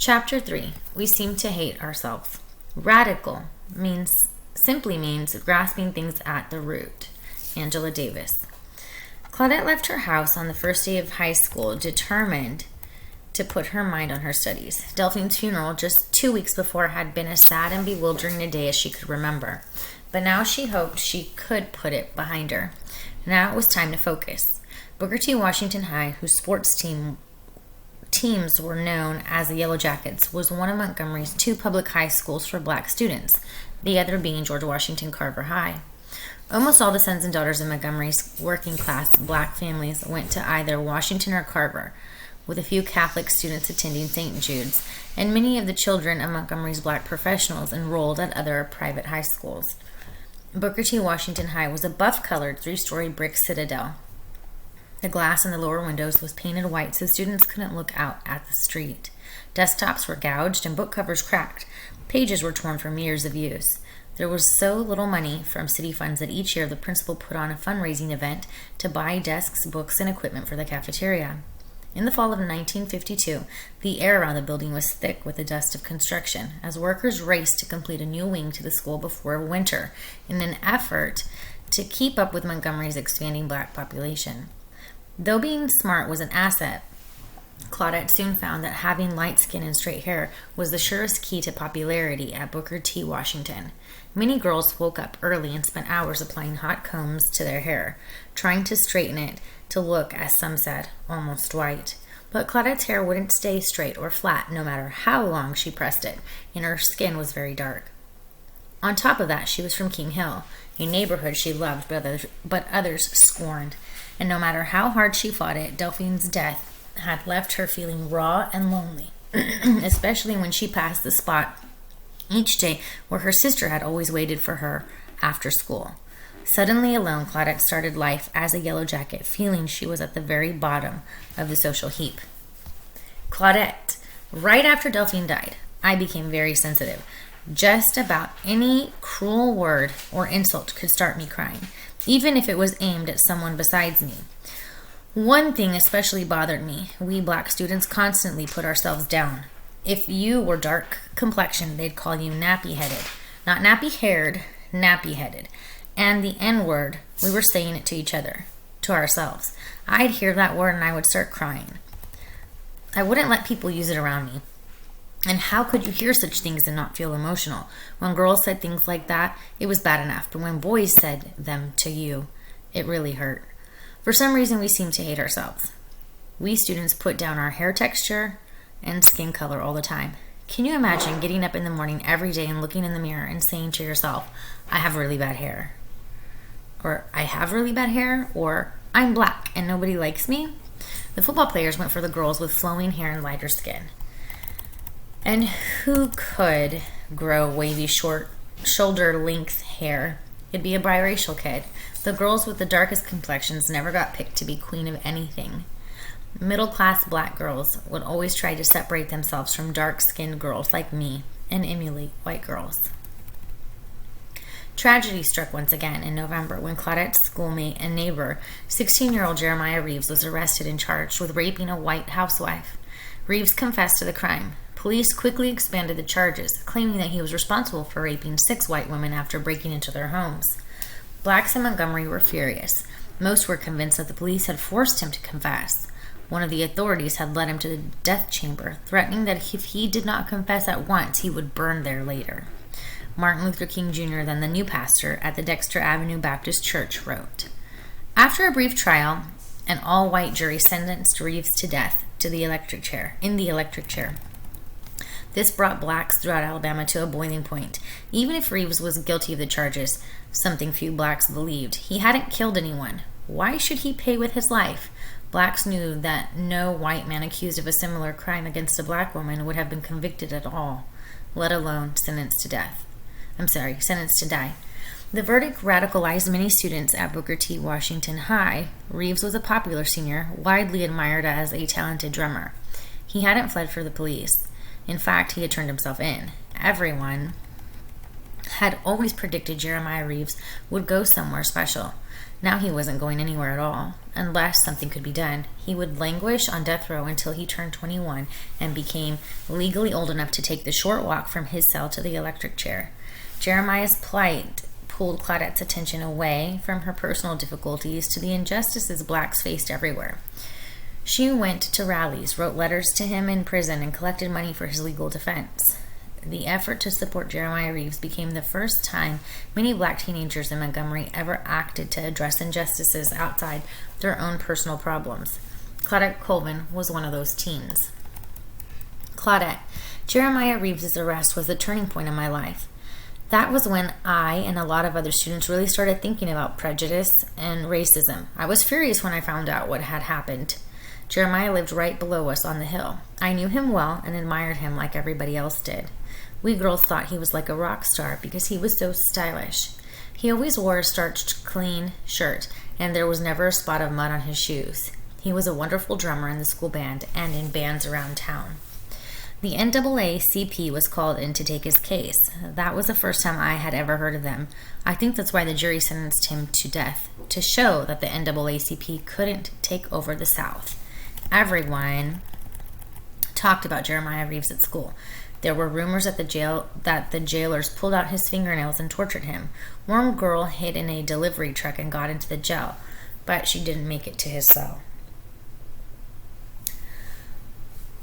Chapter 3. We seem to hate ourselves. Radical simply means grasping things at the root. Angela Davis. Claudette left her house on the first day of high school, determined to put her mind on her studies. Delphine's funeral, just 2 weeks before, had been as sad and bewildering a day as she could remember. But now she hoped she could put it behind her. Now it was time to focus. Booker T. Washington High, whose sports teams were known as the Yellow Jackets, was one of Montgomery's 2 public high schools for black students, the other being George Washington Carver High. Almost all the sons and daughters of Montgomery's working-class black families went to either Washington or Carver, with a few Catholic students attending St. Jude's, and many of the children of Montgomery's black professionals enrolled at other private high schools. Booker T. Washington High was a buff-colored 3-story brick citadel. The glass in the lower windows was painted white so students couldn't look out at the street. Desktops were gouged and book covers cracked. Pages were torn from years of use. There was so little money from city funds that each year the principal put on a fundraising event to buy desks, books, and equipment for the cafeteria. In the fall of 1952, the air around the building was thick with the dust of construction, as workers raced to complete a new wing to the school before winter, in an effort to keep up with Montgomery's expanding black population. Though being smart was an asset, Claudette soon found that having light skin and straight hair was the surest key to popularity at Booker T. Washington. Many girls woke up early and spent hours applying hot combs to their hair, trying to straighten it to look, as some said, almost white. But Claudette's hair wouldn't stay straight or flat no matter how long she pressed it, and her skin was very dark. On top of that, she was from King Hill, a neighborhood she loved but others scorned, and no matter how hard she fought it, Delphine's death had left her feeling raw and lonely, especially when she passed the spot each day where her sister had always waited for her after school. Suddenly alone, Claudette started life as a Yellow Jacket, feeling she was at the very bottom of the social heap. Claudette. Right after Delphine died, I became very sensitive. Just about any cruel word or insult could start me crying, even if it was aimed at someone besides me. One thing especially bothered me. We black students constantly put ourselves down. If you were dark complexioned, they'd call you nappy-headed. Not nappy-haired, nappy-headed. And the N-word, we were saying it to each other, to ourselves. I'd hear that word and I would start crying. I wouldn't let people use it around me. And how could you hear such things and not feel emotional? When girls said things like that, it was bad enough. But when boys said them to you, it really hurt. For some reason, we seem to hate ourselves. We students put down our hair texture and skin color all the time. Can you imagine getting up in the morning every day and looking in the mirror and saying to yourself, I have really bad hair? Or I have really bad hair? Or I'm black and nobody likes me? The football players went for the girls with flowing hair and lighter skin. And who could grow wavy, short, shoulder-length hair? It'd be a biracial kid. The girls with the darkest complexions never got picked to be queen of anything. Middle-class black girls would always try to separate themselves from dark-skinned girls like me and emulate white girls. Tragedy struck once again in November when Claudette's schoolmate and neighbor, 16-year-old Jeremiah Reeves, was arrested and charged with raping a white housewife. Reeves confessed to the crime. Police quickly expanded the charges, claiming that he was responsible for raping 6 white women after breaking into their homes. Blacks in Montgomery were furious. Most were convinced that the police had forced him to confess. One of the authorities had led him to the death chamber, threatening that if he did not confess at once, he would burn there later. Martin Luther King Jr., then the new pastor at the Dexter Avenue Baptist Church, wrote, After a brief trial, an all-white jury sentenced Reeves to death in the electric chair. This brought blacks throughout Alabama to a boiling point. Even if Reeves was guilty of the charges, something few blacks believed, he hadn't killed anyone. Why should he pay with his life? Blacks knew that no white man accused of a similar crime against a black woman would have been convicted at all, let alone sentenced to die. The verdict radicalized many students at Booker T. Washington High. Reeves was a popular senior, widely admired as a talented drummer. He hadn't fled for the police. In fact, he had turned himself in. Everyone had always predicted Jeremiah Reeves would go somewhere special. Now he wasn't going anywhere at all, unless something could be done. He would languish on death row until he turned 21 and became legally old enough to take the short walk from his cell to the electric chair. Jeremiah's plight pulled Claudette's attention away from her personal difficulties to the injustices blacks faced everywhere. She went to rallies, wrote letters to him in prison, and collected money for his legal defense. The effort to support Jeremiah Reeves became the first time many black teenagers in Montgomery ever acted to address injustices outside their own personal problems. Claudette Colvin was one of those teens. Claudette, Jeremiah Reeves' arrest was the turning point in my life. That was when I and a lot of other students really started thinking about prejudice and racism. I was furious when I found out what had happened. Jeremiah lived right below us on the hill. I knew him well and admired him like everybody else did. We girls thought he was like a rock star because he was so stylish. He always wore a starched, clean shirt, and there was never a spot of mud on his shoes. He was a wonderful drummer in the school band and in bands around town. The NAACP was called in to take his case. That was the first time I had ever heard of them. I think that's why the jury sentenced him to death, to show that the NAACP couldn't take over the South. Everyone talked about Jeremiah Reeves at school. There were rumors at the jail that the jailers pulled out his fingernails and tortured him. One girl hid in a delivery truck and got into the jail, but she didn't make it to his cell.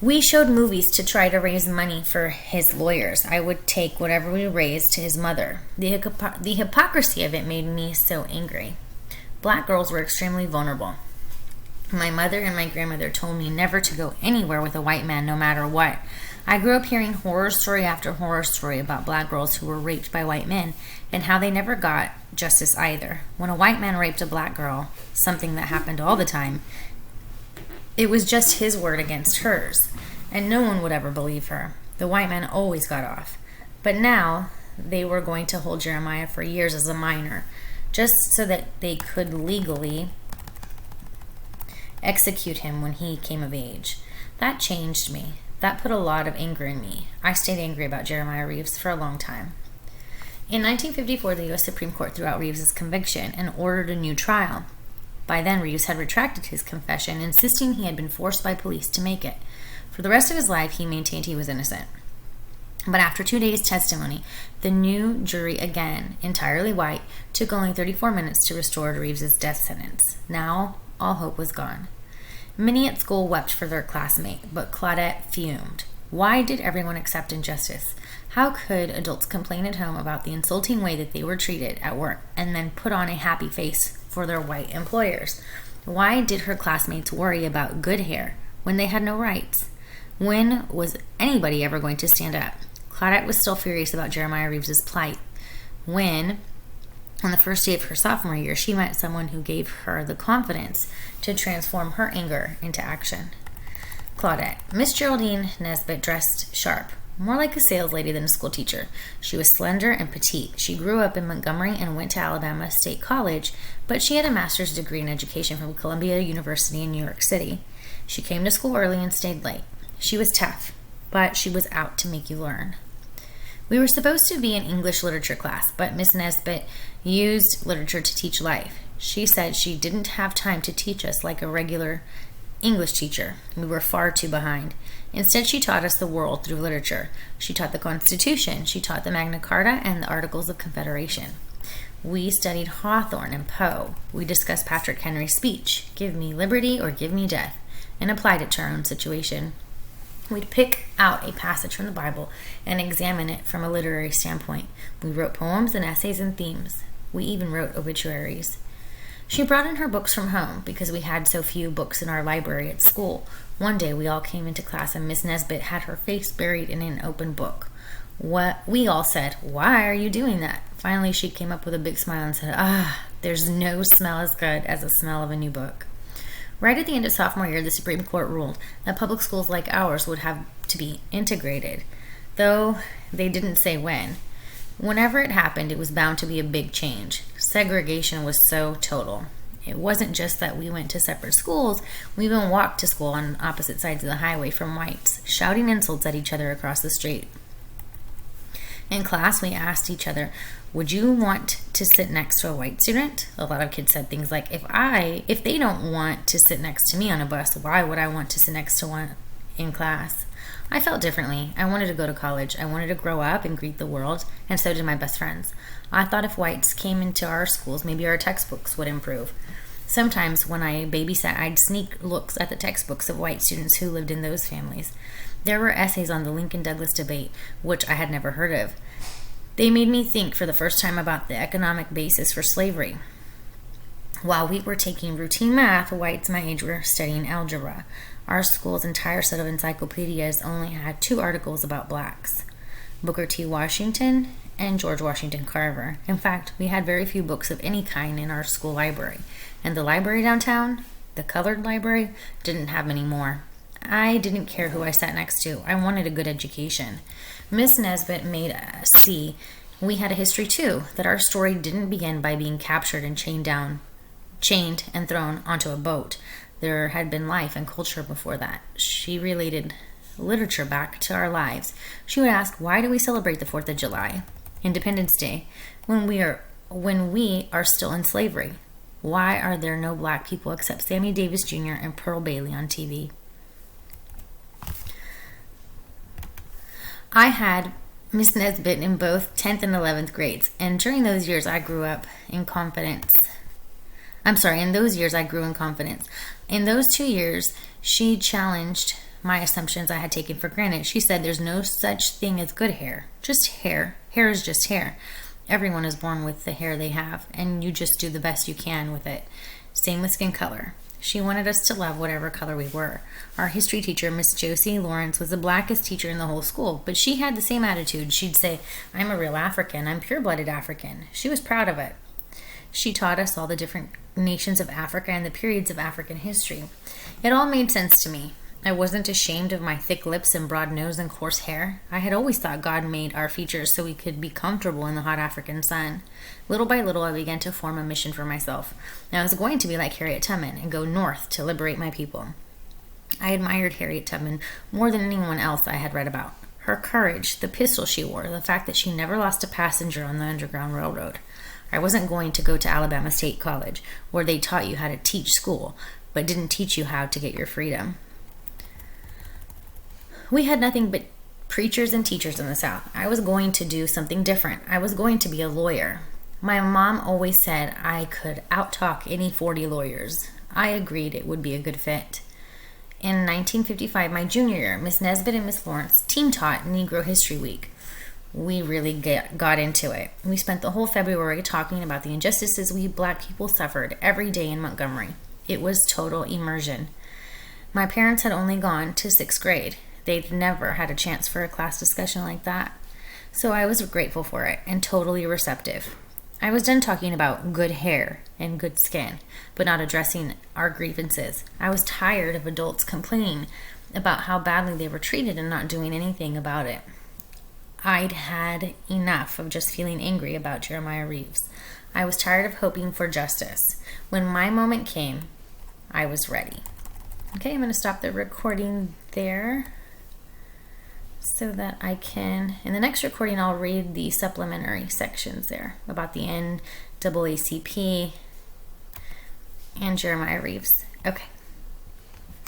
We showed movies to try to raise money for his lawyers. I would take whatever we raised to his mother. The hypocrisy of it made me so angry. Black girls were extremely vulnerable. My mother and my grandmother told me never to go anywhere with a white man no matter what. I grew up hearing horror story after horror story about black girls who were raped by white men and how they never got justice either. When a white man raped a black girl, something that happened all the time, it was just his word against hers, and no one would ever believe her. The white man always got off. But now they were going to hold Jeremiah for years as a minor, just so that they could legally execute him when he came of age. That changed me. That put a lot of anger in me. I stayed angry about Jeremiah Reeves for a long time. In 1954, the U.S. Supreme Court threw out Reeves' conviction and ordered a new trial. By then, Reeves had retracted his confession, insisting he had been forced by police to make it. For the rest of his life, he maintained he was innocent. But after 2 days' testimony, the new jury, again entirely white, took only 34 minutes to restore Reeves' death sentence. Now, all hope was gone. Many at school wept for their classmate, but Claudette fumed. Why did everyone accept injustice? How could adults complain at home about the insulting way that they were treated at work and then put on a happy face for their white employers? Why did her classmates worry about good hair when they had no rights? When was anybody ever going to stand up? Claudette was still furious about Jeremiah Reeves' plight when, on the first day of her sophomore year, she met someone who gave her the confidence to transform her anger into action. Claudette. Miss Geraldine Nesbitt dressed sharp, more like a sales lady than a school teacher. She was slender and petite. She grew up in Montgomery and went to Alabama State College, but she had a master's degree in education from Columbia University in New York City. She came to school early and stayed late. She was tough, but she was out to make you learn. We were supposed to be an English literature class, but Miss Nesbitt used literature to teach life. She said she didn't have time to teach us like a regular English teacher. We were far too behind. Instead, she taught us the world through literature. She taught the Constitution. She taught the Magna Carta and the Articles of Confederation. We studied Hawthorne and Poe. We discussed Patrick Henry's speech, "Give me liberty or give me death," and applied it to our own situation. We'd pick out a passage from the Bible and examine it from a literary standpoint. We wrote poems and essays and themes. We even wrote obituaries. She brought in her books from home because we had so few books in our library at school. One day we all came into class and Miss Nesbitt had her face buried in an open book. We all said, "Why are you doing that?" Finally, she came up with a big smile and said, "There's no smell as good as the smell of a new book." Right at the end of sophomore year, the Supreme Court ruled that public schools like ours would have to be integrated, though they didn't say when. Whenever it happened, it was bound to be a big change. Segregation was so total. It wasn't just that we went to separate schools, we even walked to school on opposite sides of the highway from whites, shouting insults at each other across the street. In class, we asked each other, would you want to sit next to a white student? A lot of kids said things like, if they don't want to sit next to me on a bus, why would I want to sit next to one in class? I felt differently. I wanted to go to college. I wanted to grow up and greet the world, and so did my best friends. I thought if whites came into our schools, maybe our textbooks would improve. Sometimes when I babysat, I'd sneak looks at the textbooks of white students who lived in those families. There were essays on the Lincoln-Douglas debate, which I had never heard of. They made me think for the first time about the economic basis for slavery. While we were taking routine math, whites my age were studying algebra. Our school's entire set of encyclopedias only had 2 articles about blacks, Booker T. Washington and George Washington Carver. In fact, we had very few books of any kind in our school library. And the library downtown, the colored library, didn't have many more. I didn't care who I sat next to. I wanted a good education. Miss Nesbitt made us see we had a history too, that our story didn't begin by being captured and chained and thrown onto a boat. There had been life and culture before that. She related literature back to our lives. She would ask, why do we celebrate the 4th of July, Independence Day, when we are still in slavery? Why are there no black people except Sammy Davis Jr. and Pearl Bailey on TV? I had Miss Nesbitt in both 10th and 11th grades, and during those years I grew in confidence. In those 2 years, she challenged my assumptions I had taken for granted. She said there's no such thing as good hair. Just hair. Hair is just hair. Everyone is born with the hair they have, and you just do the best you can with it. Same with skin color. She wanted us to love whatever color we were. Our history teacher, Miss Josie Lawrence, was the blackest teacher in the whole school, but she had the same attitude. She'd say, I'm a real African. I'm pure-blooded African. She was proud of it. She taught us all the different nations of Africa and the periods of African history. It all made sense to me. I wasn't ashamed of my thick lips and broad nose and coarse hair. I had always thought God made our features so we could be comfortable in the hot African sun. Little by little, I began to form a mission for myself. I was going to be like Harriet Tubman and go north to liberate my people. I admired Harriet Tubman more than anyone else I had read about. Her courage, the pistol she wore, the fact that she never lost a passenger on the Underground Railroad. I wasn't going to go to Alabama State College, where they taught you how to teach school, but didn't teach you how to get your freedom. We had nothing but preachers and teachers in the South. I was going to do something different. I was going to be a lawyer. My mom always said I could out-talk any 40 lawyers. I agreed it would be a good fit. In 1955, my junior year, Miss Nesbitt and Miss Lawrence team-taught Negro History Week. We really got into it. We spent the whole February talking about the injustices we black people suffered every day in Montgomery. It was total immersion. My parents had only gone to 6th grade. They'd never had a chance for a class discussion like that. So I was grateful for it and totally receptive. I was done talking about good hair and good skin, but not addressing our grievances. I was tired of adults complaining about how badly they were treated and not doing anything about it. I'd had enough of just feeling angry about Jeremiah Reeves. I was tired of hoping for justice. When my moment came, I was ready. Okay, I'm going to stop the recording there so that I can, in the next recording, I'll read the supplementary sections there about the NAACP and Jeremiah Reeves. Okay.